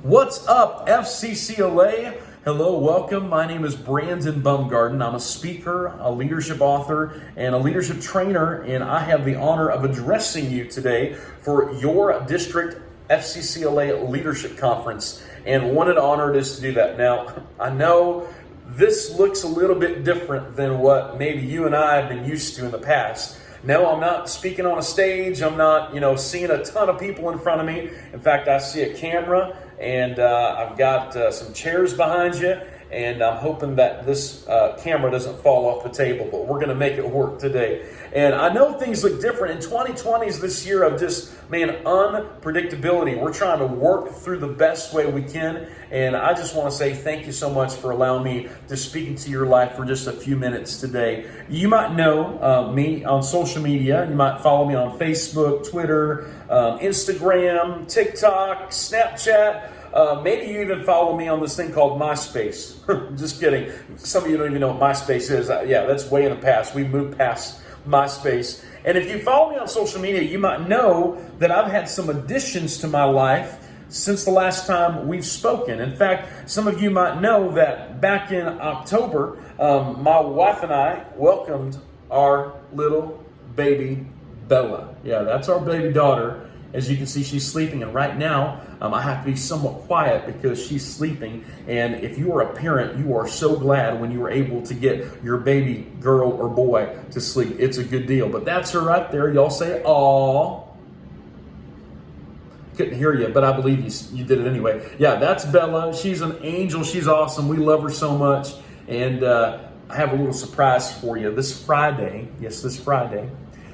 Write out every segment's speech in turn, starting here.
What's up, FCCLA? Hello, welcome. My name is Brandon Bumgarden. I'm a speaker, a leadership author, and a leadership trainer, and I have the honor of addressing you today for your district FCCLA Leadership Conference. And what an honor it is to do that. Now, I know this looks a little bit different than what maybe you and I have been used to in the past. No, I'm not speaking on a stage. I'm not, seeing a ton of people in front of me. In fact, I see a camera, and I've got some chairs behind you, and I'm hoping that this camera doesn't fall off the table, but we're going to make it work today. And I know things look different. In 2020 is this year of just, unpredictability. We're trying to work through the best way we can, and I just want to say thank you so much for allowing me to speak into your life for just a few minutes today. You might know me on social media. You might follow me on Facebook, Twitter, Instagram, TikTok, Snapchat. Maybe you even follow me on this thing called MySpace. Just kidding. Some of you don't even know what MySpace is. Yeah, that's way in the past. We moved past MySpace. And if you follow me on social media, you might know that I've had some additions to my life since the last time we've spoken. In fact, some of you might know that back in October, my wife and I welcomed our little baby, Bella. Yeah, that's our baby daughter. As you can see, she's sleeping, and right now I have to be somewhat quiet because she's sleeping. And if you are a parent, you are so glad when you were able to get your baby girl or boy to sleep. It's a good deal. But that's her right there. Y'all say, "Aw." Couldn't hear you, but I believe you did it anyway. Yeah, that's Bella. She's an angel. She's awesome. We love her so much. And I have a little surprise for you. This Friday,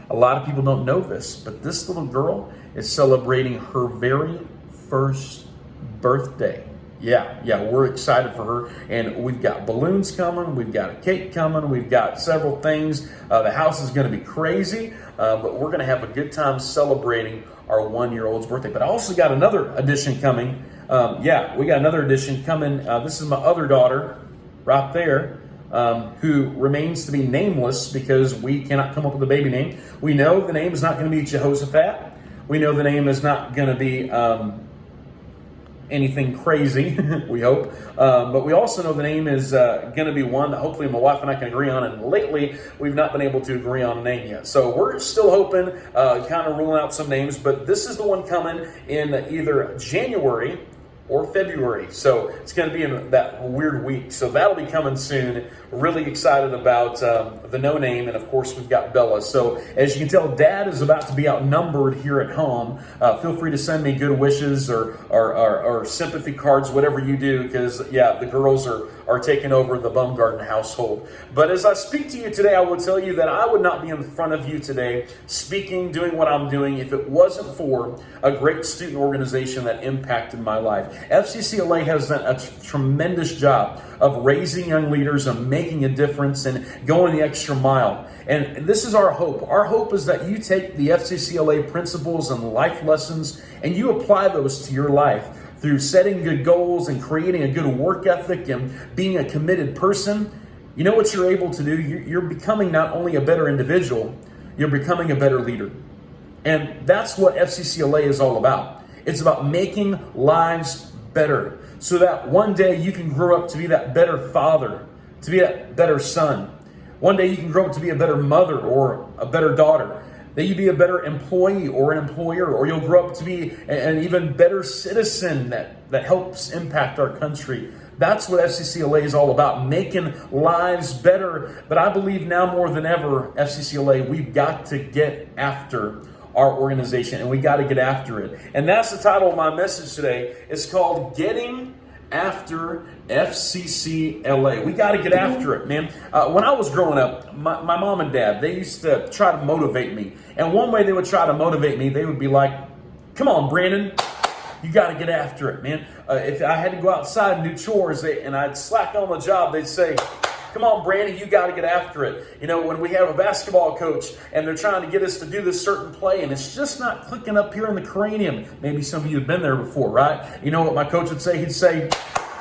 a lot of people don't know this, but this little girl is celebrating her very first birthday. Yeah, we're excited for her, and we've got balloons coming, we've got a cake coming, we've got several things. The house is going to be crazy, but we're going to have a good time celebrating our 1-year-old's birthday. But I also got another addition coming. We got another addition coming. This is my other daughter right there. Who remains to be nameless because we cannot come up with a baby name. We know the name is not going to be Jehoshaphat. We know the name is not going to be anything crazy, we hope. But we also know the name is going to be one that hopefully my wife and I can agree on. And lately, we've not been able to agree on a name yet. So we're still hoping, kind of ruling out some names. But this is the one coming in either January or February. So it's going to be in that weird week. So that'll be coming soon. Really excited about the no name. And of course, we've got Bella. So as you can tell, Dad is about to be outnumbered here at home. Feel free to send me good wishes or sympathy cards, whatever you do, because, the girls are taking over the Bumgarden household. But as I speak to you today, I will tell you that I would not be in front of you today speaking, doing what I'm doing, if it wasn't for a great student organization that impacted my life. FCCLA has done a tremendous job of raising young leaders and making a difference and going the extra mile. And this is our hope. Our hope is that you take the FCCLA principles and life lessons and you apply those to your life through setting good goals and creating a good work ethic and being a committed person. You know what you're able to do? You're becoming not only a better individual, you're becoming a better leader. And that's what FCCLA is all about. It's about making lives better so that one day you can grow up to be that better father, to be that better son. One day you can grow up to be a better mother or a better daughter. That you be a better employee or an employer, or you'll grow up to be an even better citizen that helps impact our country. That's what FCCLA is all about, making lives better. But I believe now more than ever, FCCLA, we've got to get after our organization, and we got to get after it. And that's the title of my message today. It's called Getting After FCCLA. We got to get after it, man. When I was growing up, my mom and dad, they used to try to motivate me. And one way they would try to motivate me, they would be like, "Come on, Brandon, you got to get after it, man." If I had to go outside and do chores and I'd slack on the job, they'd say, "Come on, Brandon, you got to get after it." When we have a basketball coach and they're trying to get us to do this certain play and it's just not clicking up here in the cranium. Maybe some of you have been there before, right? You know what my coach would say? He'd say,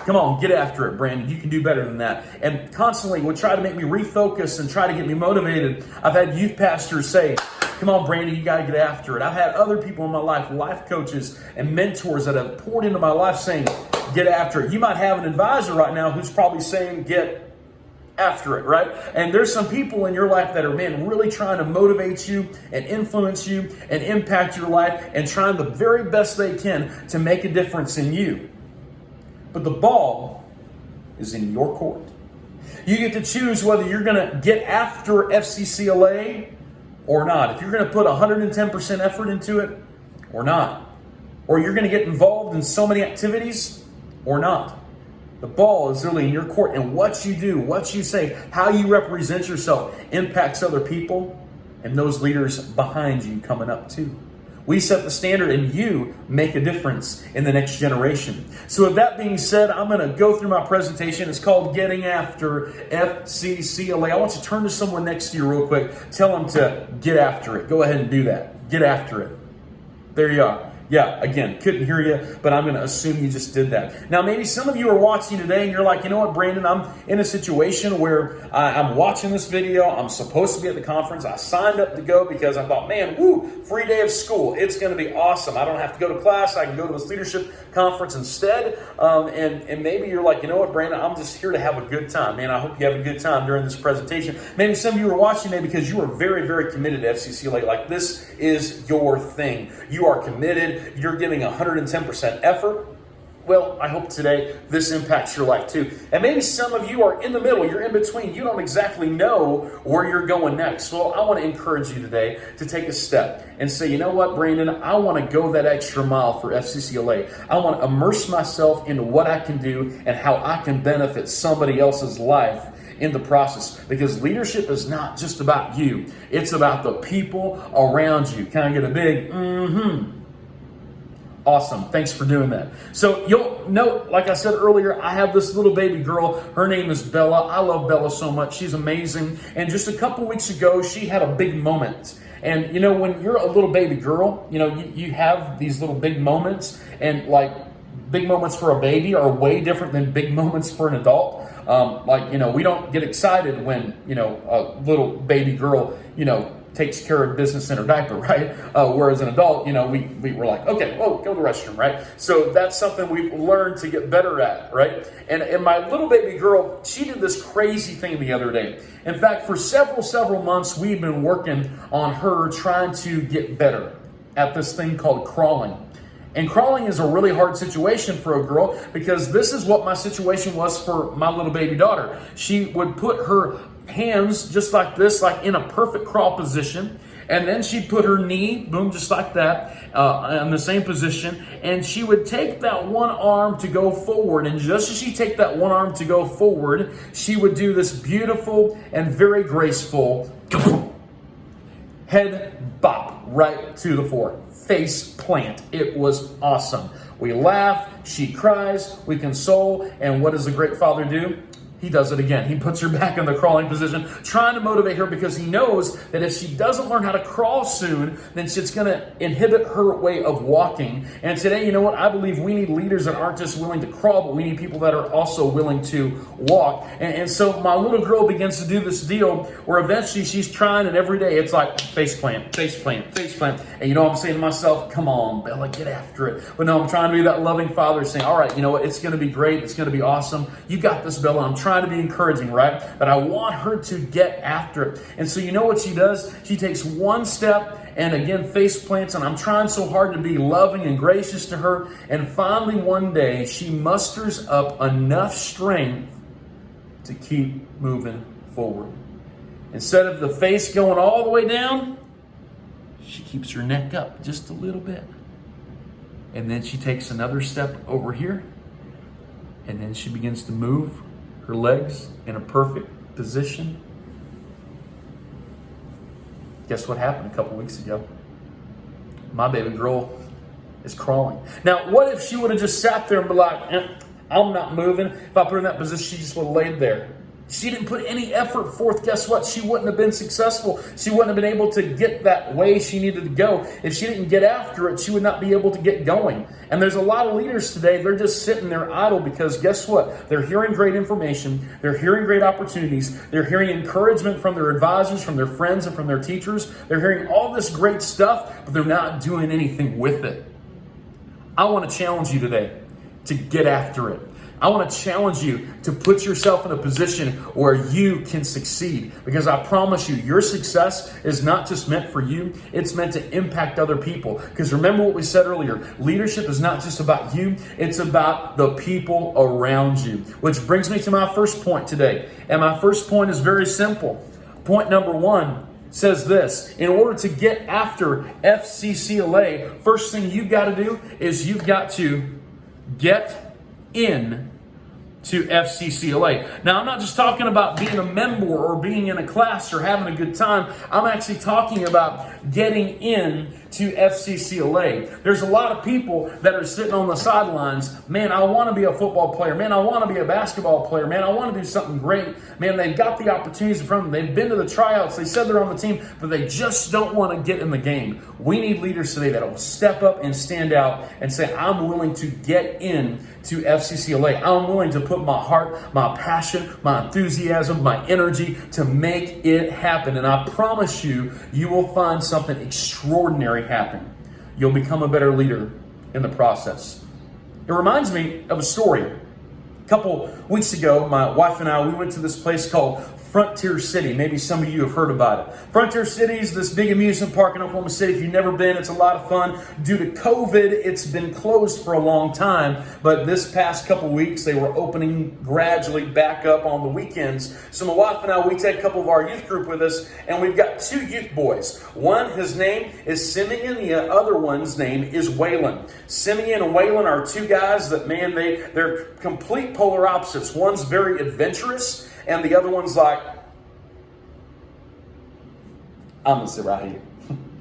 "Come on, get after it, Brandon. You can do better than that." And constantly would try to make me refocus and try to get me motivated. I've had youth pastors say, come on, Brandon, you got to get after it. I've had other people in my life coaches and mentors that have poured into my life saying, get after it. You might have an advisor right now who's probably saying, get after it, right? And there's some people in your life that are, man, really trying to motivate you and influence you and impact your life and trying the very best they can to make a difference in you. But the ball is in your court. You get to choose whether you're going to get after FCCLA or not. If you're going to put 110% effort into it or not. Or you're going to get involved in so many activities or not. The ball is really in your court, and what you do, what you say, how you represent yourself impacts other people and those leaders behind you coming up too. We set the standard and you make a difference in the next generation. So with that being said, I'm going to go through my presentation. It's called Getting After FCCLA. I want you to turn to someone next to you real quick. Tell them to get after it. Go ahead and do that. Get after it. There you are. Yeah, again, couldn't hear you, but I'm going to assume you just did that. Now, maybe some of you are watching today and you're like, you know what, Brandon, I'm in a situation where I'm watching this video. I'm supposed to be at the conference. I signed up to go because I thought, man, free day of school. It's going to be awesome. I don't have to go to class. I can go to this leadership conference instead. And maybe you're like, you know what, Brandon, I'm just here to have a good time. Man, I hope you have a good time during this presentation. Maybe some of you are watching today because you are very, very committed to FCCLA. Like, this is your thing. You are committed. You're giving 110% effort. Well, I hope today this impacts your life too. And maybe some of you are in the middle. You're in between. You don't exactly know where you're going next. Well, I want to encourage you today to take a step and say, you know what, Brandon, I want to go that extra mile for FCCLA. I want to immerse myself into what I can do and how I can benefit somebody else's life in the process, because leadership is not just about you. It's about the people around you. Can I get a big Awesome. Thanks for doing that. So you'll note, like I said earlier, I have this little baby girl. Her name is Bella. I love Bella so much. She's amazing. And just a couple weeks ago, she had a big moment. And, you know, when you're a little baby girl, you know, you have these little big moments. And, like, big moments for a baby are way different than big moments for an adult. We don't get excited when, a little baby girl, takes care of business in her diaper, right? Whereas an adult, we were like, okay, go to the restroom, right? So that's something we've learned to get better at, right? And my little baby girl, she did this crazy thing the other day. In fact, for several months, we've been working on her trying to get better at this thing called crawling. And crawling is a really hard situation for a girl, because this is what my situation was for my little baby daughter. She would put her hands just like this, like in a perfect crawl position. And then she'd put her knee, boom, just like that, in the same position. And she would take that one arm to go forward. And just as she take that one arm to go forward, she would do this beautiful and very graceful head bop right to the floor. Face plant. It was awesome. We laugh, she cries, we console, and what does a great father do? He does it again. He puts her back in the crawling position, trying to motivate her, because he knows that if she doesn't learn how to crawl soon, then it's going to inhibit her way of walking. And today, you know what? I believe we need leaders that aren't just willing to crawl, but we need people that are also willing to walk. And so my little girl begins to do this deal where eventually she's trying, and every day it's like face plant, face plant, face plant. And you know what I'm saying to myself? Come on, Bella, get after it. But no, I'm trying to be that loving father saying, all right, you know what? It's going to be great. It's going to be awesome. You got this, Bella. I'm trying to be encouraging, right? But I want her to get after it. And so you know what she does? She takes one step and again face plants, and I'm trying so hard to be loving and gracious to her. And finally one day she musters up enough strength to keep moving forward. Instead of the face going all the way down, she keeps her neck up just a little bit. And then she takes another step over here, and then she begins to move her legs in a perfect position. Guess what happened a couple weeks ago? My baby girl is crawling. Now, what if she would have just sat there and be like, I'm not moving? If I put her in that position, she just would have laid there, she didn't put any effort forth, guess what? She wouldn't have been successful. She wouldn't have been able to get that way she needed to go. If she didn't get after it, she would not be able to get going. And there's a lot of leaders today, they're just sitting there idle because guess what? They're hearing great information. They're hearing great opportunities. They're hearing encouragement from their advisors, from their friends, and from their teachers. They're hearing all this great stuff, but they're not doing anything with it. I want to challenge you today to get after it. I want to challenge you to put yourself in a position where you can succeed, because I promise you, your success is not just meant for you, it's meant to impact other people. Because remember what we said earlier, leadership is not just about you, it's about the people around you. Which brings me to my first point today. And my first point is very simple. Point number 1 says this: in order to get after FCCLA, first thing you've got to do is you've got to get in to FCCLA. Now, I'm not just talking about being a member or being in a class or having a good time. I'm actually talking about getting in to FCCLA. There's a lot of people that are sitting on the sidelines. Man, I want to be a football player. Man, I want to be a basketball player. Man, I want to do something great. Man, they've got the opportunities in front of them. They've been to the tryouts. They said they're on the team, but they just don't want to get in the game. We need leaders today that will step up and stand out and say, I'm willing to get in to FCCLA. I'm willing to put my heart, my passion, my enthusiasm, my energy to make it happen. And I promise you, you will find something extraordinary happen. You'll become a better leader in the process. It reminds me of a story. A couple weeks ago, my wife and I, we went to this place called Frontier City. Maybe some of you have heard about it. Frontier City is this big amusement park in Oklahoma City. If you've never been, it's a lot of fun. Due to COVID, it's been closed for a long time. But this past couple weeks, they were opening gradually back up on the weekends. So my wife and I, we take a couple of our youth group with us, and we've got 2 youth boys. One, his name is Simeon. The other one's name is Waylon. Simeon and Waylon are 2 guys that, man, they're complete polar opposites. One's very adventurous, and the other one's like, I'm going to sit right here.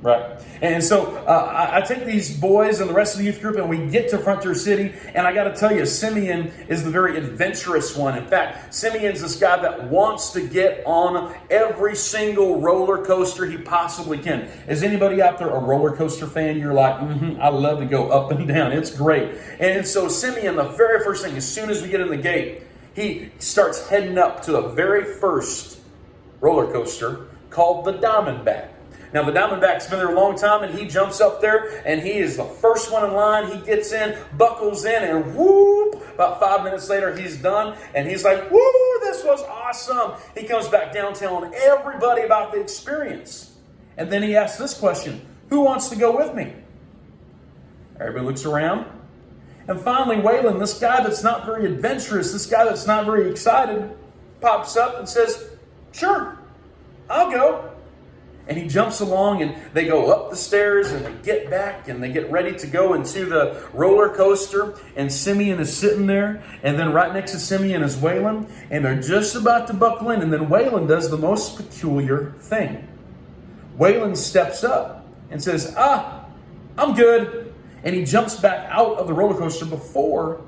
Right? And so I take these boys and the rest of the youth group, and we get to Frontier City, and I got to tell you, Simeon is the very adventurous one. In fact, Simeon's this guy that wants to get on every single roller coaster he possibly can. Is anybody out there a roller coaster fan? You're like, I love to go up and down. It's great. And so Simeon, the very first thing, as soon as we get in the gate, he starts heading up to the very first roller coaster called the Diamondback. Now, the Diamondback's been there a long time, and he jumps up there, and he is the first one in line. He gets in, buckles in, and whoop, about 5 minutes later, he's done, and he's like, woo, this was awesome. He comes back down telling everybody about the experience. And then he asks this question: who wants to go with me? Everybody looks around. And finally, Waylon, this guy that's not very adventurous, this guy that's not very excited, pops up and says, sure, I'll go. And he jumps along, and they go up the stairs, and they get back, and they get ready to go into the roller coaster. And Simeon is sitting there, and then right next to Simeon is Waylon, and they're just about to buckle in. And then Waylon does the most peculiar thing. Waylon steps up and says, I'm good. And he jumps back out of the roller coaster before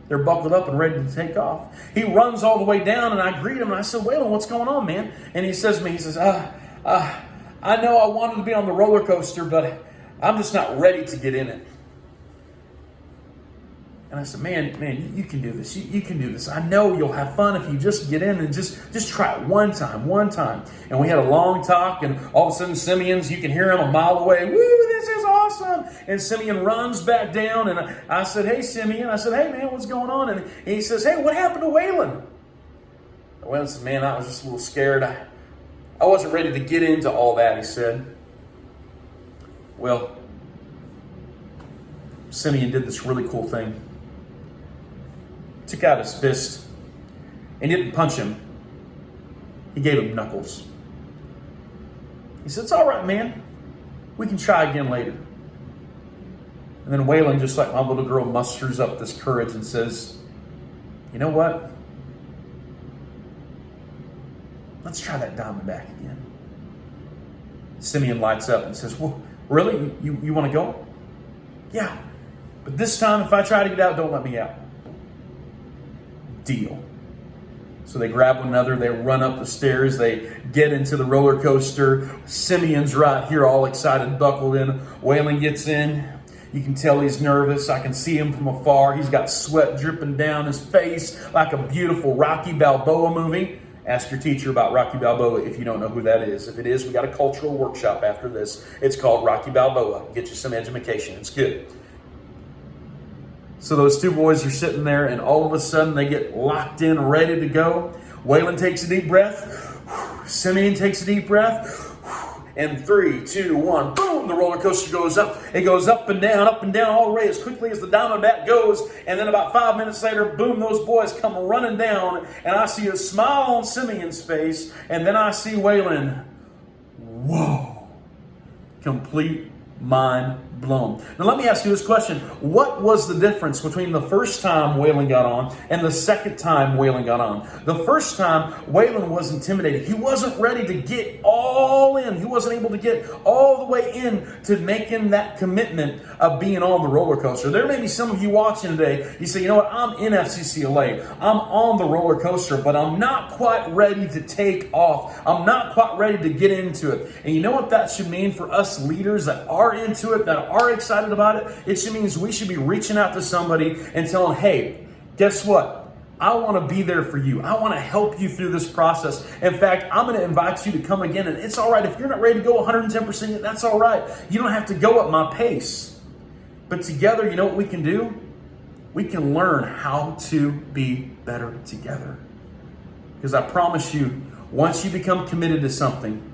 they're buckled up and ready to take off. He runs all the way down, and I greet him, and I said, Waylon, what's going on, man? And he says to me, he says, I know I wanted to be on the roller coaster, but I'm just not ready to get in it. And I said, man, you can do this. You can do this. I know you'll have fun if you just get in and just try it one time. And we had a long talk, and all of a sudden, Simeon's, you can hear him a mile away. Woo, this is awesome. And Simeon runs back down, and I said, hey, Simeon. I said, hey, man, what's going on? And he says, hey, what happened to Waylon? Waylon said, man, I was just a little scared. I wasn't ready to get into all that, he said. Well, Simeon did this really cool thing. Took out his fist and didn't punch him. He gave him knuckles. He said, it's all right, man. We can try again later. And then Waylon, just like my little girl, musters up this courage and says, you know what? Let's try that Diamondback again. Simeon lights up and says, well, really? You want to go? Yeah. But this time, if I try to get out, don't let me out. Deal. So they grab one another, they run up the stairs, they get into the roller coaster. Simeon's right here, all excited, buckled in. Waylon gets in. You can tell he's nervous. I can see him from afar. He's got sweat dripping down his face like a beautiful Rocky Balboa movie. Ask your teacher about Rocky Balboa if you don't know who that is. If it is, we got a cultural workshop after this. It's called Rocky Balboa. Get you some education. It's good. So those two boys are sitting there, and all of a sudden they get locked in, ready to go. Waylon takes a deep breath. Simeon takes a deep breath. And 3, 2, 1, boom, the roller coaster goes up. It goes up and down, all the way as quickly as the Diamondback goes. And then about 5 minutes later, boom, those boys come running down. And I see a smile on Simeon's face. And then I see Waylon. Whoa. Complete mind blown. Now let me ask you this question. What was the difference between the first time Waylon got on and the second time Waylon got on? The first time, Waylon was intimidated. He wasn't ready to get all in. He wasn't able to get all the way in to making that commitment of being on the roller coaster. There may be some of you watching today, you say, you know what, I'm in FCCLA. I'm on the roller coaster, but I'm not quite ready to take off. I'm not quite ready to get into it. And you know what that should mean for us leaders that are into it, that are excited about it? It should mean we should be reaching out to somebody and telling, hey, guess what? I want to be there for you. I want to help you through this process. In fact, I'm going to invite you to come again. And it's all right. If you're not ready to go 110% yet, that's all right. You don't have to go at my pace. But together, you know what we can do? We can learn how to be better together. Because I promise you, once you become committed to something,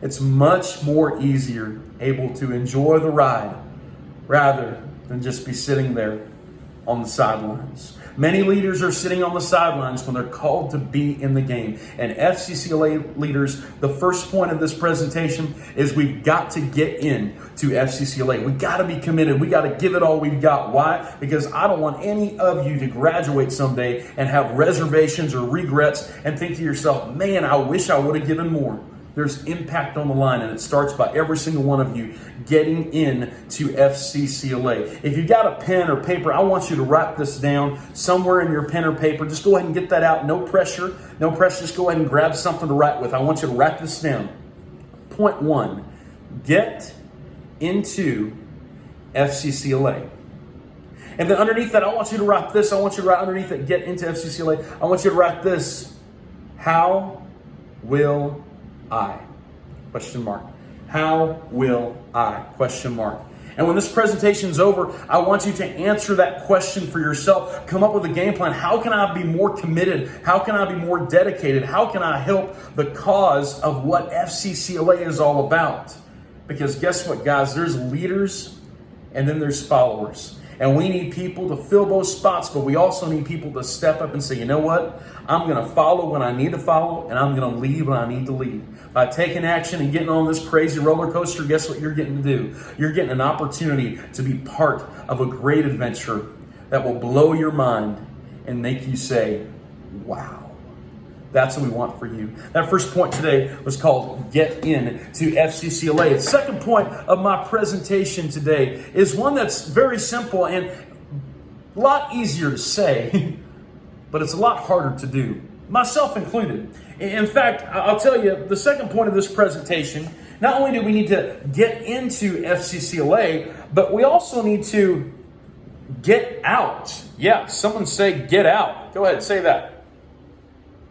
it's much more easier able to enjoy the ride rather than just be sitting there on the sidelines. Many leaders are sitting on the sidelines when they're called to be in the game. And FCCLA leaders, the first point of this presentation is we've got to get in to FCCLA. We've got to be committed. We got to give it all we've got. Why? Because I don't want any of you to graduate someday and have reservations or regrets and think to yourself, man, I wish I would have given more. There's impact on the line, and it starts by every single one of you getting in to FCCLA. If you've got a pen or paper, I want you to write this down somewhere in your pen or paper. Just go ahead and get that out. No pressure. No pressure. Just go ahead and grab something to write with. I want you to write this down. Point 1, get into FCCLA. And then underneath that, I want you to write this. I want you to write underneath it, get into FCCLA. I want you to write this. How will I? Question mark. How will I? Question mark. And when this presentation is over, I want you to answer that question for yourself. Come up with a game plan. How can I be more committed? How can I be more dedicated? How can I help the cause of what FCCLA is all about? Because guess what, guys? There's leaders and then there's followers. And we need people to fill those spots, but we also need people to step up and say, you know what? I'm going to follow when I need to follow, and I'm going to lead when I need to lead. By taking action and getting on this crazy roller coaster, guess what you're getting to do? You're getting an opportunity to be part of a great adventure that will blow your mind and make you say, wow. That's what we want for you. That first point today was called Get In to FCCLA. The second point of my presentation today is one that's very simple and a lot easier to say, but it's a lot harder to do, myself included. In fact, I'll tell you, the second point of this presentation, not only do we need to get into FCCLA, but we also need to get out. Yeah, someone say get out. Go ahead, say that.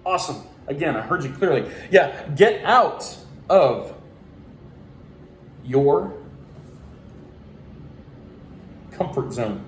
Awesome. Again, I heard you clearly. Yeah, get out of your comfort zone.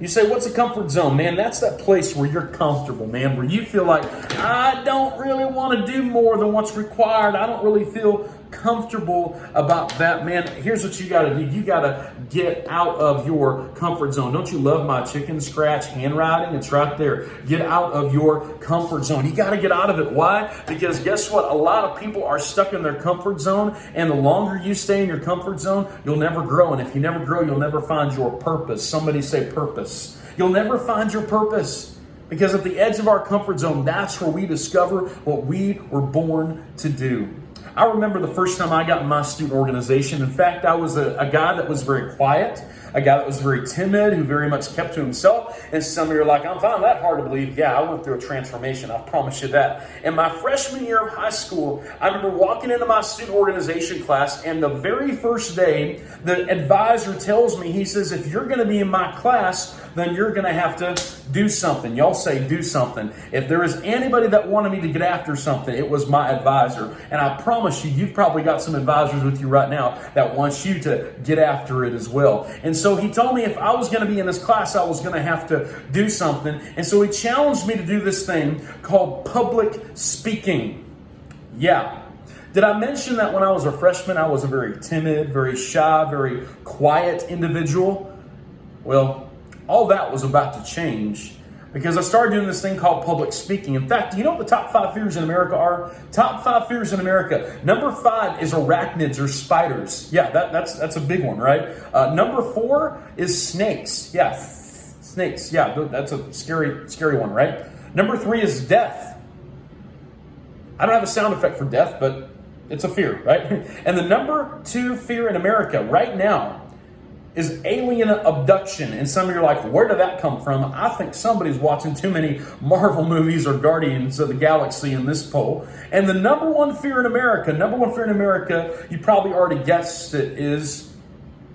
You say, what's a comfort zone, man? That's that place where you're comfortable, man, where you feel like, I don't really want to do more than what's required. I don't really feel comfortable about that, man. Here's what you got to do. You got to get out of your comfort zone. Don't you love my chicken scratch handwriting? It's right there. Get out of your comfort zone. You got to get out of it. Why? Because guess what? A lot of people are stuck in their comfort zone, and the longer you stay in your comfort zone, you'll never grow. And if you never grow, you'll never find your purpose. Somebody say purpose. You'll never find your purpose. Because at the edge of our comfort zone, that's where we discover what we were born to do. I remember the first time I got in my student organization. In fact, I was a guy that was very quiet. a guy that was very timid, who very much kept to himself. And some of you are like, I'm finding that hard to believe. Yeah, I went through a transformation. I promise you that. In my freshman year of high school, I remember walking into my student organization class, and the very first day, the advisor tells me, he says, if you're going to be in my class, then you're going to have to do something. Y'all say do something. If there is anybody that wanted me to get after something, it was my advisor. And I promise you, you've probably got some advisors with you right now that wants you to get after it as well. And so he told me if I was going to be in this class, I was going to have to do something. And so he challenged me to do this thing called public speaking. Yeah. Did I mention that when I was a freshman, I was a very timid, very shy, very quiet individual? Well, all that was about to change because I started doing this thing called public speaking. In fact, do you know what the top 5 fears in America are? Top 5 fears in America. Number 5 is arachnids or spiders. Yeah, that's a big one, right? Number 4 is snakes. Yeah, snakes. Yeah, that's a scary one, right? Number 3 is death. I don't have a sound effect for death, but it's a fear, right? And the number 2 fear in America right now is alien abduction. And some of you are like, where did that come from? I think somebody's watching too many Marvel movies or Guardians of the Galaxy in this poll. And the number 1 fear in America, you probably already guessed it, is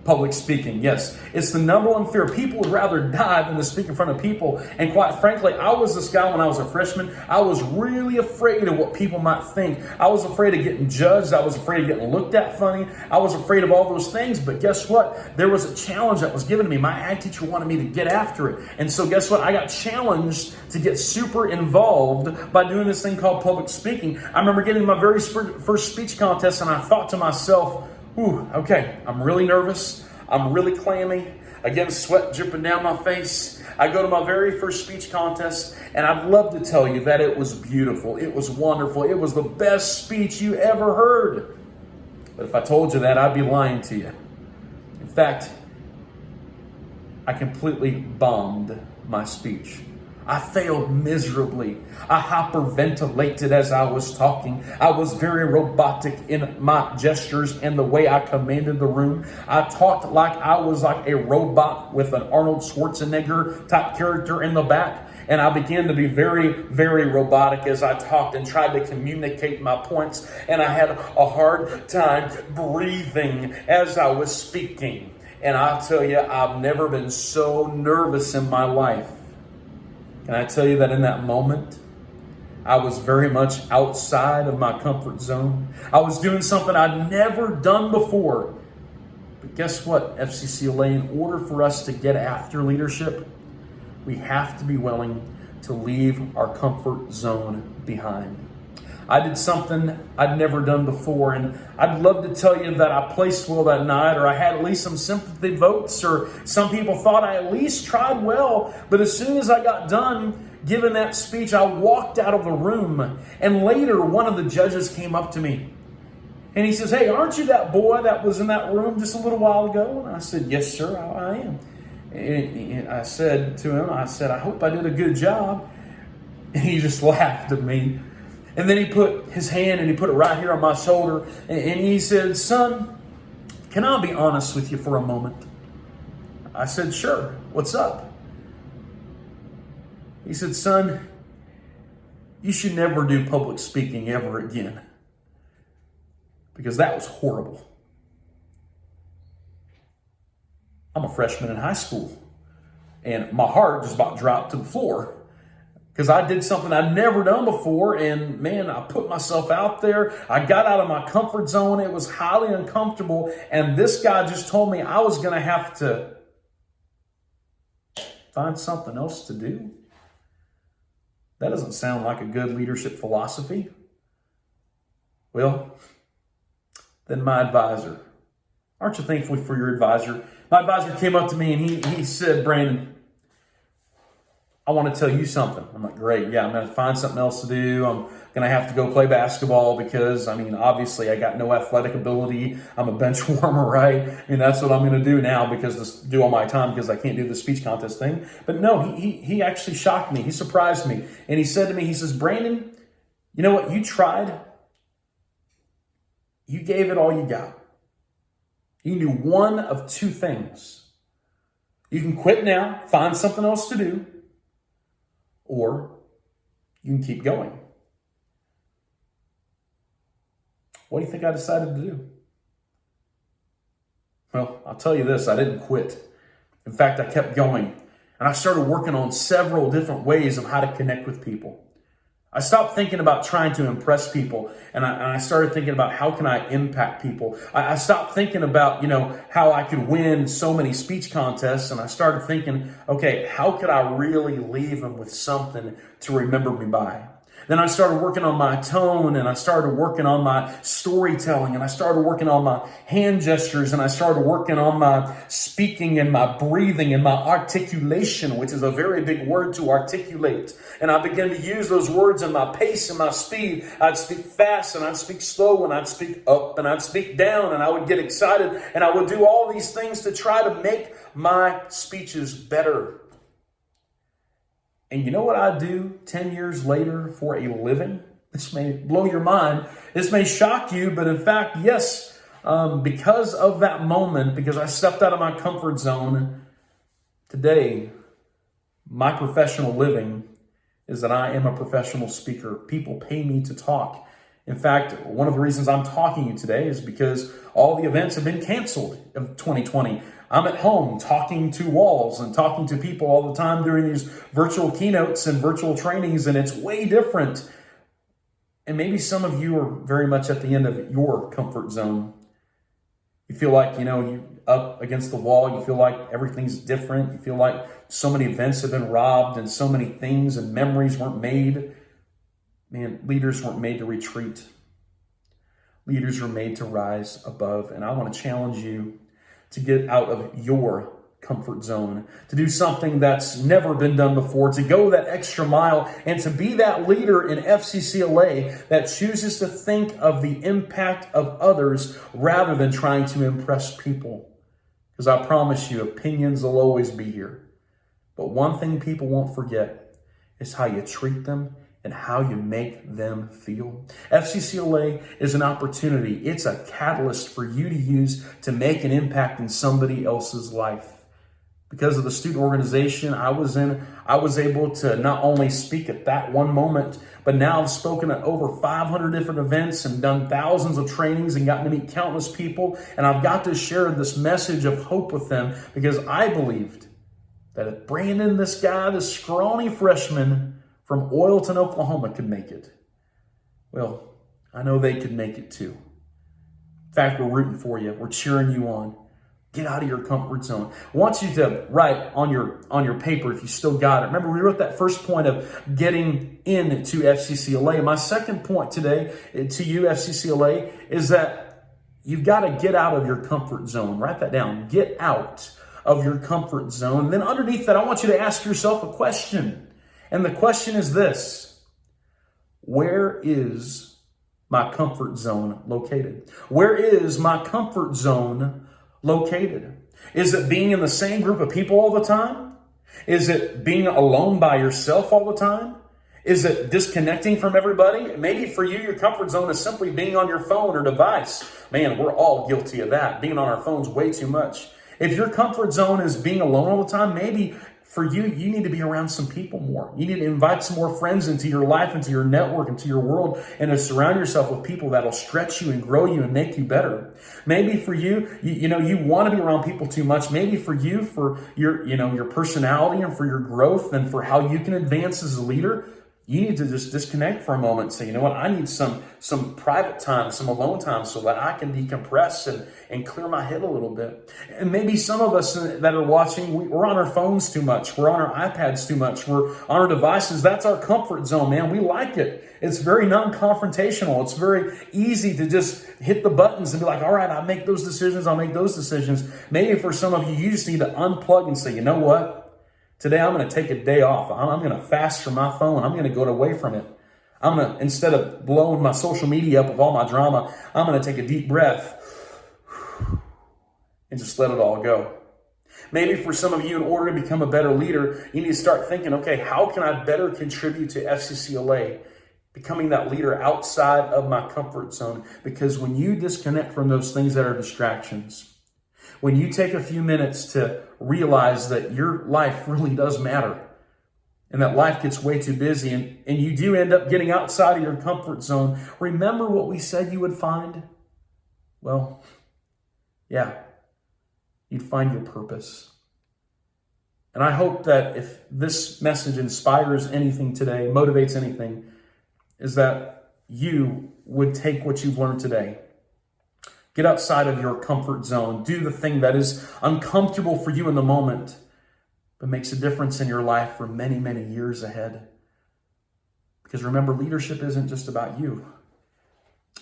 public speaking. Yes, it's the number 1 fear. People would rather die than to speak in front of people. And quite frankly, I was this guy when I was a freshman. I was really afraid of what people might think. I was afraid of getting judged. I was afraid of getting looked at funny. I was afraid of all those things. But guess what? There was a challenge that was given to me. My ag teacher wanted me to get after it. And so guess what? I got challenged to get super involved by doing this thing called public speaking. I remember getting my very first speech contest, and I thought to myself, ooh, okay, I'm really nervous. I'm really clammy. Again, sweat dripping down my face. I go to my very first speech contest, and I'd love to tell you that it was beautiful. It was wonderful. It was the best speech you ever heard. But if I told you that, I'd be lying to you. In fact, I completely bombed my speech. I failed miserably. I hyperventilated as I was talking. I was very robotic in my gestures and the way I commanded the room. I talked like I was like a robot with an Arnold Schwarzenegger type character in the back. And I began to be very, very robotic as I talked and tried to communicate my points. And I had a hard time breathing as I was speaking. And I'll tell you, I've never been so nervous in my life. Can I tell you that in that moment, I was very much outside of my comfort zone. I was doing something I'd never done before. But guess what, FCCLA, in order for us to get after leadership, we have to be willing to leave our comfort zone behind. I did something I'd never done before, and I'd love to tell you that I placed well that night, or I had at least some sympathy votes, or some people thought I at least tried well. But as soon as I got done giving that speech, I walked out of the room, and later one of the judges came up to me, and he says, "Hey, aren't you that boy that was in that room just a little while ago?" And I said, "Yes, sir, I am." And I said to him, I hope I did a good job. And he just laughed at me. And then he put his hand and he put it right here on my shoulder. And he said, "Son, can I be honest with you for a moment?" I said, "Sure. What's up?" He said, "Son, you should never do public speaking ever again. Because that was horrible." I'm a freshman in high school. And my heart just about dropped to the floor. Because I did something I'd never done before, and man, I put myself out there. I got out of my comfort zone. It was highly uncomfortable, and this guy just told me I was going to have to find something else to do. That doesn't sound like a good leadership philosophy. Well, then my advisor. Aren't you thankful for your advisor? My advisor came up to me and he said, "Brandon, I want to tell you something." I'm like, "Great, yeah, I'm going to find something else to do. I'm going to have to go play basketball because, obviously I got no athletic ability. I'm a bench warmer, right? That's what I'm going to do now because to do all my time because I can't do the speech contest thing." But no, he actually shocked me. He surprised me. And he said to me, he says, "Brandon, you know what? You tried. You gave it all you got. You knew one of two things. You can quit now, find something else to do, or you can keep going. What do you think I decided to do? Well, I'll tell you this, I didn't quit. In fact, I kept going. And I started working on several different ways of how to connect with people. I stopped thinking about trying to impress people, and I started thinking about how can I impact people. I stopped thinking about, how I could win so many speech contests, and I started thinking, okay, how could I really leave them with something to remember me by? Then I started working on my tone, and I started working on my storytelling, and I started working on my hand gestures, and I started working on my speaking and my breathing and my articulation, which is a very big word to articulate. And I began to use those words in my pace and my speed. I'd speak fast and I'd speak slow and I'd speak up and I'd speak down, and I would get excited, and I would do all these things to try to make my speeches better. And you know what I do 10 years later for a living? This may blow your mind. This may shock you, but in fact, yes, because of that moment, because I stepped out of my comfort zone, today, my professional living is that I am a professional speaker. People pay me to talk. In fact, one of the reasons I'm talking to you today is because all the events have been canceled of 2020. I'm at home talking to walls and talking to people all the time during these virtual keynotes and virtual trainings, and it's way different. And maybe some of you are very much at the end of your comfort zone. You feel like, you're up against the wall. You feel like everything's different. You feel like so many events have been robbed and so many things and memories weren't made. Man, leaders weren't made to retreat. Leaders are made to rise above. And I want to challenge you to get out of your comfort zone, to do something that's never been done before, to go that extra mile, and to be that leader in FCCLA that chooses to think of the impact of others rather than trying to impress people. Because I promise you, opinions will always be here. But one thing people won't forget is how you treat them and how you make them feel. FCCLA is an opportunity. It's a catalyst for you to use to make an impact in somebody else's life. Because of the student organization I was in, I was able to not only speak at that one moment, but now I've spoken at over 500 different events and done thousands of trainings and gotten to meet countless people. And I've got to share this message of hope with them because I believed that if Brandon, this guy, this scrawny freshman from Oilton, Oklahoma, could make it, well, I know they could make it too. In fact, we're rooting for you. We're cheering you on. Get out of your comfort zone. I want you to write on your paper, if you still got it. Remember, we wrote that first point of getting into FCCLA. My second point today to you, FCCLA, is that you've got to get out of your comfort zone. Write that down. Get out of your comfort zone. And then underneath that, I want you to ask yourself a question. And the question is this: where is my comfort zone located? Where is my comfort zone located? Is it being in the same group of people all the time? Is it being alone by yourself all the time? Is it disconnecting from everybody? Maybe for you, your comfort zone is simply being on your phone or device. Man, we're all guilty of that, being on our phones way too much. If your comfort zone is being alone all the time, maybe for you, you need to be around some people more. You need to invite some more friends into your life, into your network, into your world, and to surround yourself with people that'll stretch you and grow you and make you better. Maybe for you, you want to be around people too much. Maybe for you, for your personality and for your growth and for how you can advance as a leader, you need to just disconnect for a moment and say, you know what, I need some private time, some alone time so that I can decompress and clear my head a little bit. And maybe some of us that are watching, we're on our phones too much. We're on our iPads too much. We're on our devices. That's our comfort zone, man. We like it. It's very non-confrontational. It's very easy to just hit the buttons and be like, all right, I'll make those decisions. I'll make those decisions. Maybe for some of you, you just need to unplug and say, you know what? Today, I'm going to take a day off. I'm going to fast from my phone. I'm going to go away from it. I'm going to, instead of blowing my social media up with all my drama, I'm going to take a deep breath and just let it all go. Maybe for some of you, in order to become a better leader, you need to start thinking, okay, how can I better contribute to FCCLA? Becoming that leader outside of my comfort zone. Because when you disconnect from those things that are distractions, when you take a few minutes to realize that your life really does matter and that life gets way too busy and you do end up getting outside of your comfort zone, remember what we said you would find? Well, yeah, you'd find your purpose. And I hope that if this message inspires anything today, motivates anything, is that you would take what you've learned today. Get outside of your comfort zone. Do the thing that is uncomfortable for you in the moment, but makes a difference in your life for many, many years ahead. Because remember, leadership isn't just about you.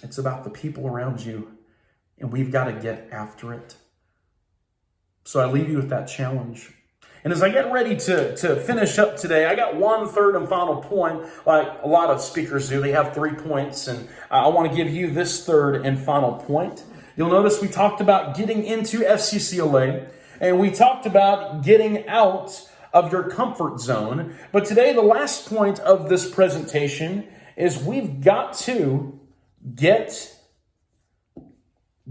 It's about the people around you. And we've got to get after it. So I leave you with that challenge. And as I get ready to finish up today, I got one third and final point, like a lot of speakers do. They have 3 points, and I want to give you this third and final point. You'll notice we talked about getting into FCCLA, and we talked about getting out of your comfort zone. But today, the last point of this presentation is we've got to get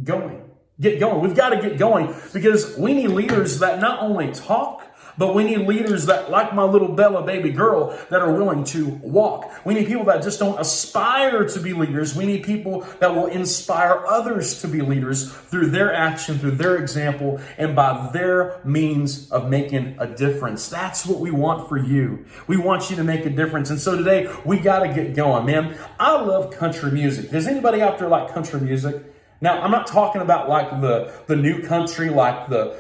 going. Get going. We've got to get going because we need leaders that not only talk, but we need leaders that, like my little Bella baby girl, that are willing to walk. We need people that just don't aspire to be leaders. We need people that will inspire others to be leaders through their action, through their example, and by their means of making a difference. That's what we want for you. We want you to make a difference. And so today, we got to get going, man. I love country music. Does anybody out there like country music? Now, I'm not talking about like the new country, like the,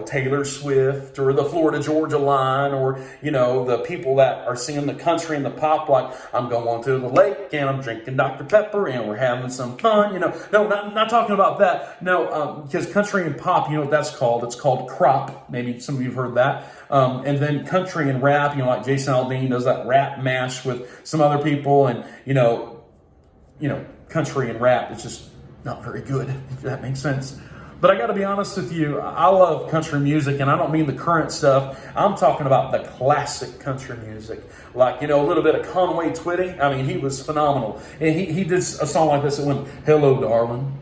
Taylor Swift or the Florida Georgia line or, the people that are singing the country and the pop like I'm going to the lake and I'm drinking Dr. Pepper and we're having some fun, No, not talking about that. No, because country and pop, what that's called? It's called crop. Maybe some of you have heard that. And then country and rap, like Jason Aldean does that rap mash with some other people and, country and rap. It's just not very good, if that makes sense. But I got to be honest with you, I love country music, and I don't mean the current stuff. I'm talking about the classic country music. Like, a little bit of Conway Twitty. I mean, he was phenomenal. And he did a song like this. It went, "Hello, darling.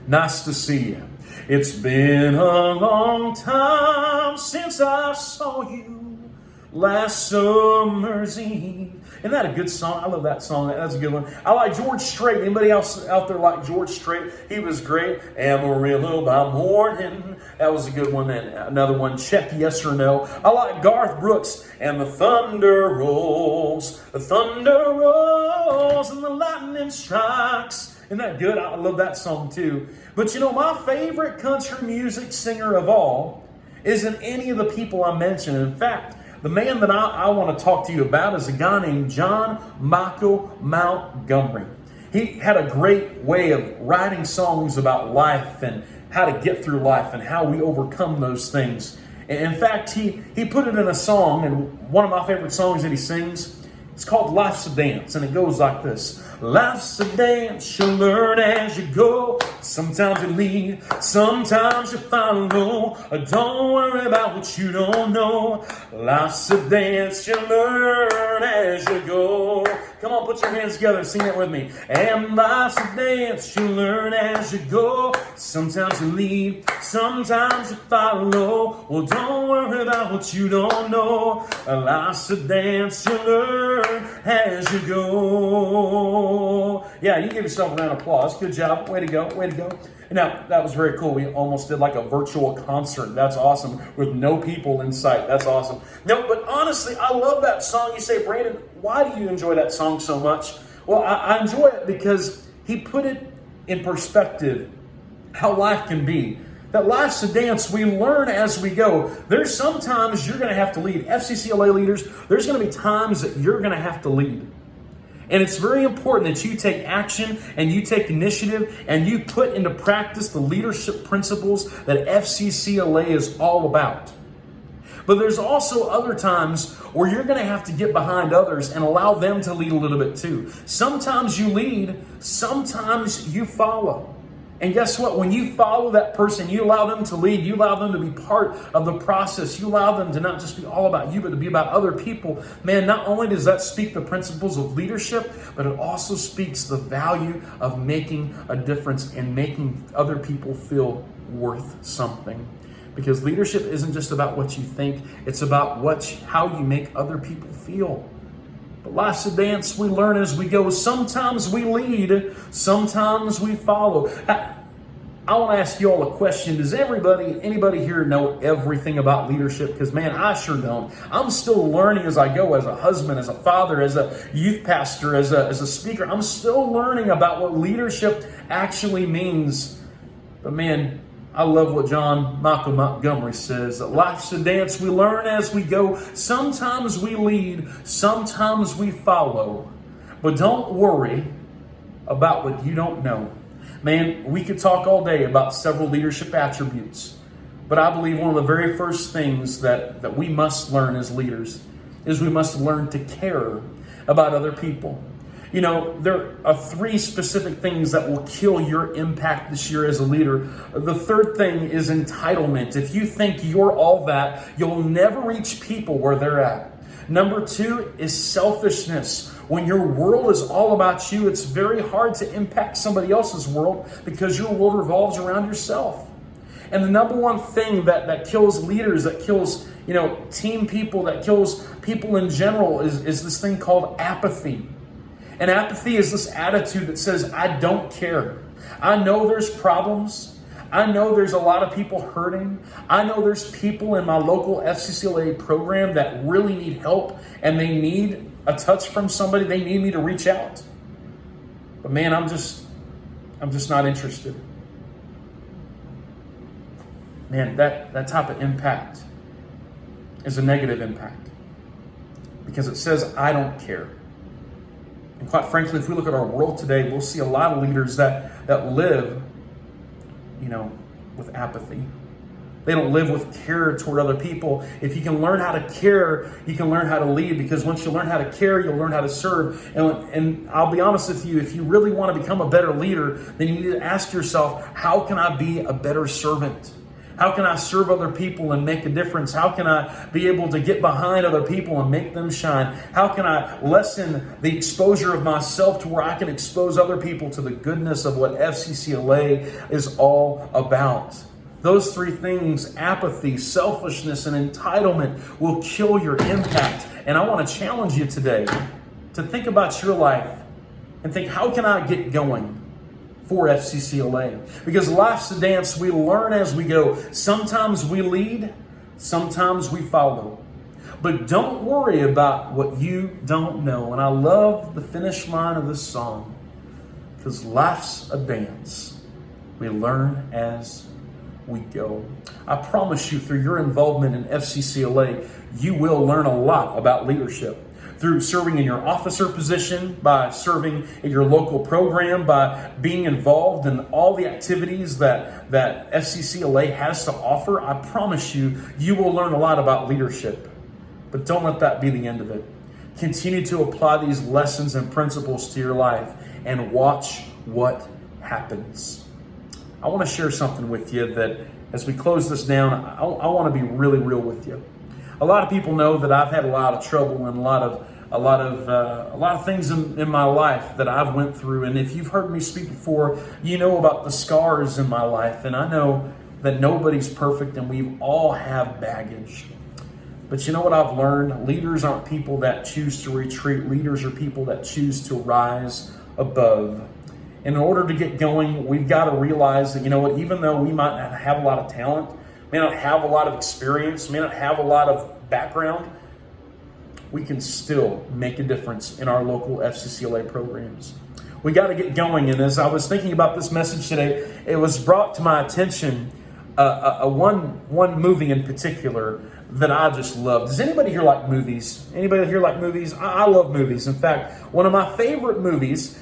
Nice to see you. It's been a long time since I saw you last summer's eve." Isn't that a good song? I love that song. That's a good one. I like George Strait. Anybody else out there like George Strait? He was great. Amarillo by morning. That was a good one. And another one, Check Yes or No. I like Garth Brooks and the thunder rolls. The thunder rolls and the lightning strikes. Isn't that good? I love that song too. But my favorite country music singer of all isn't any of the people I mentioned. In fact, the man that I want to talk to you about is a guy named John Michael Montgomery. He had a great way of writing songs about life and how to get through life and how we overcome those things. In fact, he put it in a song, and one of my favorite songs that he sings, it's called Life's a Dance, and it goes like this. Life's a dance, you learn as you go. Sometimes you lead, sometimes you follow. Don't worry about what you don't know. Life's a dance, you learn as you go. Come on, put your hands together and sing it with me. And life's a dance, you learn as you go. Sometimes you lead, sometimes you follow. Well, don't worry about what you don't know. Life's a dance, you learn as you go. Yeah, you give yourself a round of applause. Good job. Way to go. Way to go. Now, that was very cool. We almost did like a virtual concert. That's awesome. With no people in sight. That's awesome. No, but honestly, I love that song. You say, Brandon, why do you enjoy that song so much? Well, I enjoy it because he put it in perspective how life can be. That life's a dance. We learn as we go. There's sometimes you're going to have to lead. FCCLA leaders, there's going to be times that you're going to have to lead. And it's very important that you take action and you take initiative and you put into practice the leadership principles that FCCLA is all about. But there's also other times where you're going to have to get behind others and allow them to lead a little bit too. Sometimes you lead, sometimes you follow. And guess what? When you follow that person, you allow them to lead, you allow them to be part of the process, you allow them to not just be all about you, but to be about other people. Man, not only does that speak the principles of leadership, but it also speaks the value of making a difference and making other people feel worth something. Because leadership isn't just about what you think, it's about how you make other people feel. But life's a dance, we learn as we go. Sometimes we lead, sometimes we follow. I want to ask you all a question. Does anybody here know everything about leadership? Because man, I sure don't. I'm still learning as I go, as a husband, as a father, as a youth pastor, as a speaker. I'm still learning about what leadership actually means. But man, I love what John Michael Montgomery says, that life's a dance, we learn as we go. Sometimes we lead, sometimes we follow. But don't worry about what you don't know. Man, we could talk all day about several leadership attributes, but I believe one of the very first things that we must learn as leaders is we must learn to care about other people. You know, there are 3 specific things that will kill your impact this year as a leader. The third thing is entitlement. If you think you're all that, you'll never reach people where they're at. Number 2 is selfishness. When your world is all about you, it's very hard to impact somebody else's world because your world revolves around yourself. And the number one thing that kills leaders, that kills, team people, that kills people in general is this thing called apathy. And apathy is this attitude that says, I don't care. I know there's problems. I know there's a lot of people hurting. I know there's people in my local FCCLA program that really need help and they need a touch from somebody. They need me to reach out. But man, I'm just not interested. Man, that type of impact is a negative impact because it says, I don't care. And quite frankly, if we look at our world today, we'll see a lot of leaders that live, with apathy. They don't live with care toward other people. If you can learn how to care, you can learn how to lead, because once you learn how to care, you'll learn how to serve. And I'll be honest with you, if you really want to become a better leader, then you need to ask yourself, how can I be a better servant? How can I serve other people and make a difference? How can I be able to get behind other people and make them shine? How can I lessen the exposure of myself to where I can expose other people to the goodness of what FCCLA is all about? Those 3 things, apathy, selfishness, and entitlement, will kill your impact. And I want to challenge you today to think about your life and think, how can I get going for FCCLA? Because life's a dance, we learn as we go. Sometimes we lead, sometimes we follow. But don't worry about what you don't know. And I love the finish line of this song, because life's a dance, we learn as we go. I promise you, through your involvement in FCCLA, you will learn a lot about leadership. Through serving in your officer position, by serving in your local program, by being involved in all the activities that FCCLA has to offer, I promise you, you will learn a lot about leadership. But don't let that be the end of it. Continue to apply these lessons and principles to your life and watch what happens. I want to share something with you that, as we close this down, I want to be really real with you. A lot of people know that I've had a lot of trouble and a lot of things in my life that I've went through. And if you've heard me speak before, you know about the scars in my life. And I know that nobody's perfect and we all have baggage. But you know what I've learned? Leaders aren't people that choose to retreat. Leaders are people that choose to rise above. In order to get going, we've got to realize that, even though we might not have a lot of talent, may not have a lot of experience, may not have a lot of background, we can still make a difference in our local FCCLA programs. We got to get going. And as I was thinking about this message today, it was brought to my attention one movie in particular that I just love. Does anybody here like movies? Anybody here like movies? I love movies. In fact, one of my favorite movies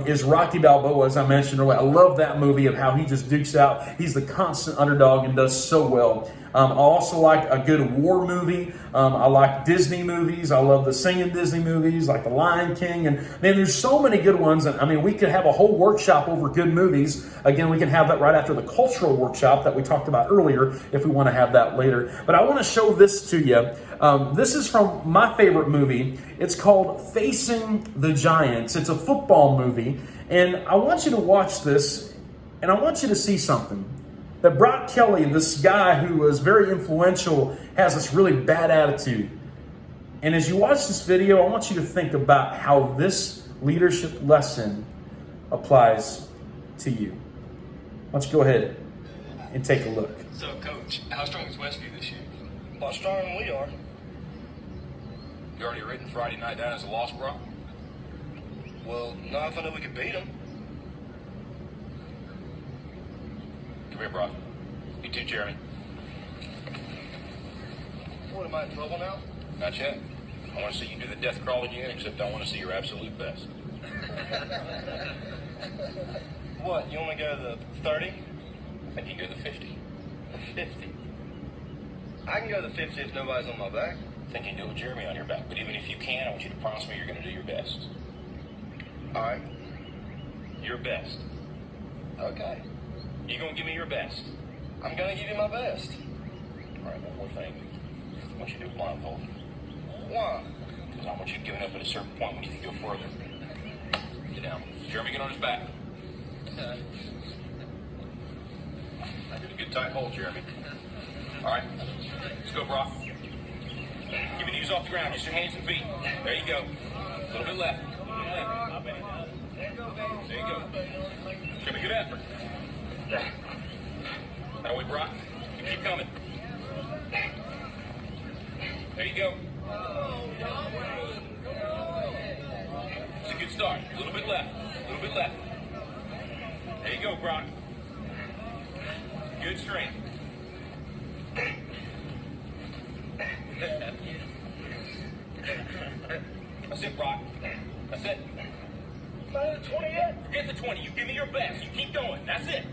is Rocky Balboa, as I mentioned earlier. I love that movie of how he just dukes out. He's the constant underdog and does so well. I also like a good war movie. I like Disney movies. I love the singing Disney movies like The Lion King. And man, there's so many good ones. And I mean, we could have a whole workshop over good movies. Again, we can have that right after the cultural workshop that we talked about earlier if we want to have that later. But I want to show this to you. This is from my favorite movie. It's called Facing the Giants. It's a football movie. And I want you to watch this, and I want you to see something. that Brock Kelly, this guy who was very influential, has this really bad attitude. And as you watch this video, I want you to think about how this leadership lesson applies to you. Why don't you go ahead and take a look. So, Coach, how strong is Westview this year? A lot stronger than we are. You already written Friday night down as a loss, bro? Well, not if I knew we could beat them. Come here, Brock. You too, Jeremy. What, am I in trouble now? Not yet. I want to see you do the death crawl again, except I want to see your absolute best. What, you want to go to the 30? I think you can go to the 50. 50? I can go to the 50 if nobody's on my back. I think you can do it with Jeremy on your back. But even if you can, I want you to promise me you're going to do your best. All right. Your best. Okay. You going to give me your best? I'm going to give you my best. All right, one more thing. I want you to do a blindfold. Why? Because I want you giving up at a certain point when you can go further. Get down. Jeremy, get on his back. Get a good tight hold, Jeremy. All right. Let's go, Brock. Keep your knees off the ground. Just your hands and feet. There you go. A little bit left. There you go. Give me a good effort. That way, Brock. You keep coming. There you go. It's a good start. A little bit left. A little bit left. There you go, Brock. Good strength. That's it, Brock. That's it. Not at 20 yet? Forget the 20. You give me your best. You keep going. That's it.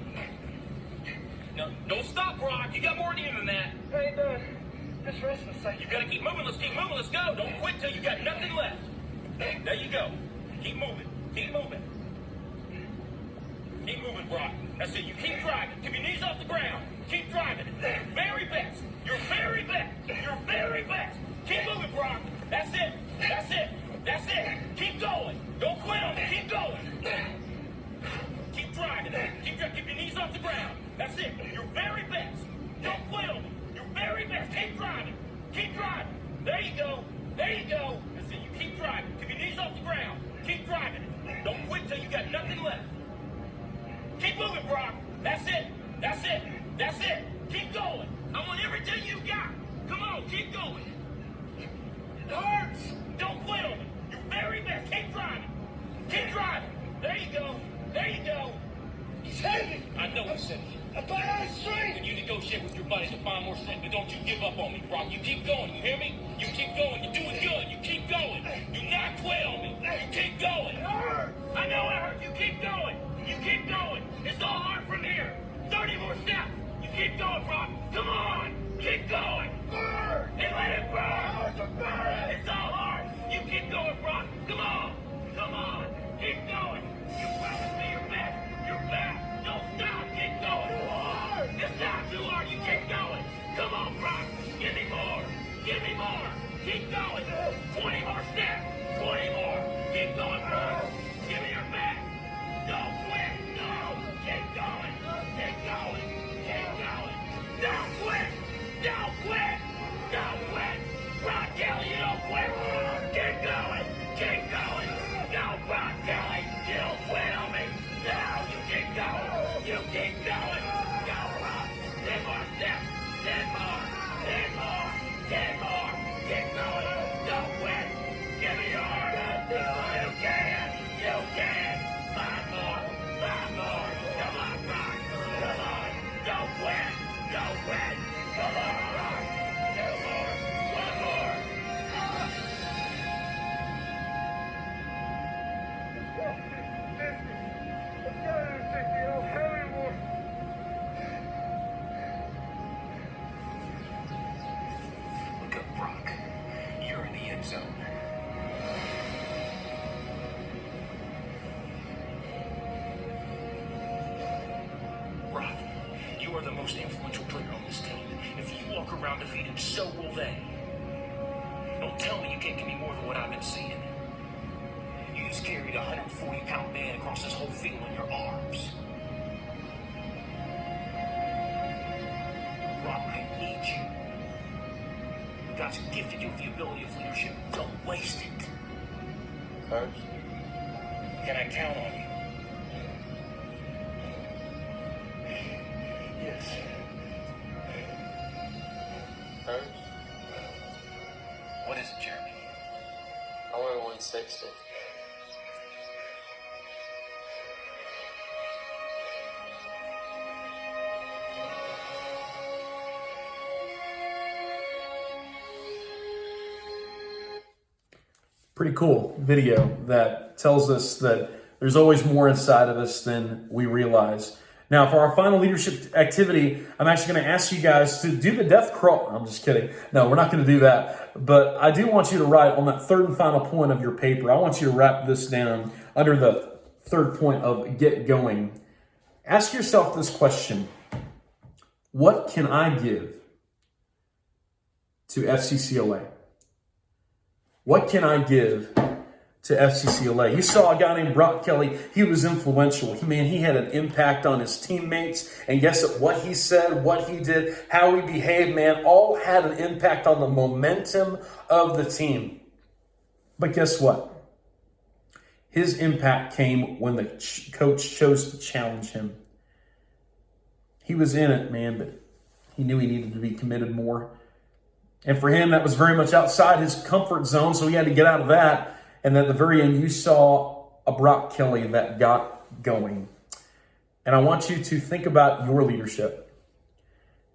No, don't stop, Brock. You got more in you than that. I ain't done. Just rest a second. You gotta keep moving. Let's keep moving. Let's go. Don't quit till you got nothing left. There you go. Keep moving. Keep moving. Keep moving, Brock. That's it. You keep driving. Keep your knees off the ground. Keep driving. Your very best. Your very best. Your very best. Keep moving, Brock. That's it. That's it. That's it. Keep going. Don't quit on it. Keep going. Keep driving. Keep your knees off the ground. That's it. Your very best. Don't quit on it. Your very best. Keep driving. Keep driving. There you go. There you go. That's it. You keep driving. Keep your knees off the ground. Keep driving. Don't quit till you got nothing left. Keep moving, Brock. That's it. That's it. That's it. Keep going. I want everything you got. Come on, keep going. It hurts. Don't quit on it. Your very best. Keep driving. Keep driving. There you go. There you go. He's heavy. I know he's heavy. I'm out of strength. And you negotiate with your buddy to find more strength, but don't you give up on me, Brock. You keep going. You hear me? You keep going. You're doing good. You keep going. Do not quit on me. You keep going. It hurts. I know it hurts. You keep going. You keep going. It's all hard from here. 30 more steps. You keep going, Brock. Come on. Keep going. Burn. And let it burn. Burn. It's all hard. You keep going, Brock. Come on. Come on. Keep going. You promised me your best. Your best. Don't stop. Keep going. It's not too hard. You keep going. Come on, Brock. Give me more. Give me more. Keep going. 20 more steps. 20 more. Keep going, Brock. Give me your best. Don't quit. No. Keep going. Keep going. Keep going. Don't quit. Don't quit. Don't quit. Brock Kelly, you don't quit. Keep going. Keep going. No, Brock Kelly, you don't quit on me. No, you keep going. You keep going. Go, Brock. 10 more steps. 10 more. 10 more. 10 more. Keep going. Don't quit. Give me yours. You can. You can. 5 more. 5 more. Come on, Brock. Come on. Don't quit. Don't quit. Come on, Brock. 2 more. 1 more. Look up, Brock. You're in the end zone. Brock, you are the most influential player on this team. If you walk around defeated, so will they. Don't tell me you can't give me more than what I've been seeing. You just carried a 140-pound man across this whole field in your arms. change. God's gifted you with the ability of leadership. Don't waste it. Coach? Can I count on you? Yes. Coach? What is it, Jeremy? I want a 160. Pretty cool video that tells us that there's always more inside of us than we realize. Now, for our final leadership activity, I'm actually going to ask you guys to do the death crawl. I'm just kidding. No, we're not going to do that. But I do want you to write on that third and final point of your paper. I want you to wrap this down under the third point of get going. Ask yourself this question. What can I give to FCCLA? What can I give to FCCLA? You saw a guy named Brock Kelly. He was influential. He had an impact on his teammates. And guess what he said, what he did, how he behaved, man, all had an impact on the momentum of the team. But guess what? His impact came when the coach chose to challenge him. He was in it, man, but he knew he needed to be committed more. And for him, that was very much outside his comfort zone, so he had to get out of that. And at the very end, you saw a Brock Kelly that got going. And I want you to think about your leadership.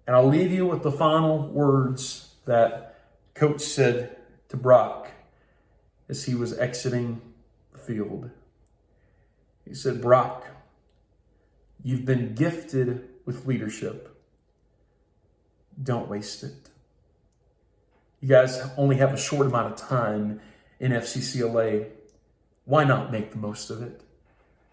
And I'll leave you with the final words that Coach said to Brock as he was exiting the field. He said, Brock, you've been gifted with leadership. Don't waste it. You guys only have a short amount of time in FCCLA. Why not make the most of it?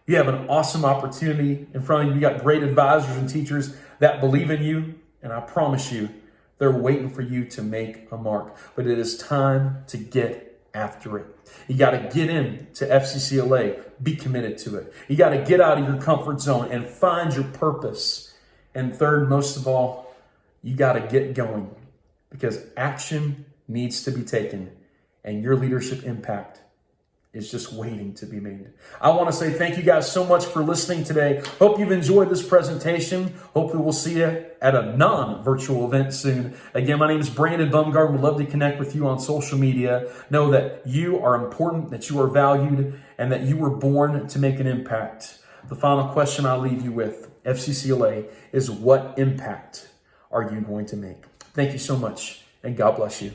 You have an awesome opportunity in front of you. You got great advisors and teachers that believe in you. And I promise you, they're waiting for you to make a mark. But it is time to get after it. You got to get into FCCLA. Be committed to it. You got to get out of your comfort zone and find your purpose. And third, most of all, you got to get going. Because action needs to be taken, and your leadership impact is just waiting to be made. I want to say thank you guys so much for listening today. Hope you've enjoyed this presentation. Hopefully we'll see you at a non-virtual event soon. Again, my name is Brandon Bumgarden. We'd love to connect with you on social media. Know that you are important, that you are valued, and that you were born to make an impact. The final question I'll leave you with, FCCLA, is what impact are you going to make? Thank you so much, and God bless you.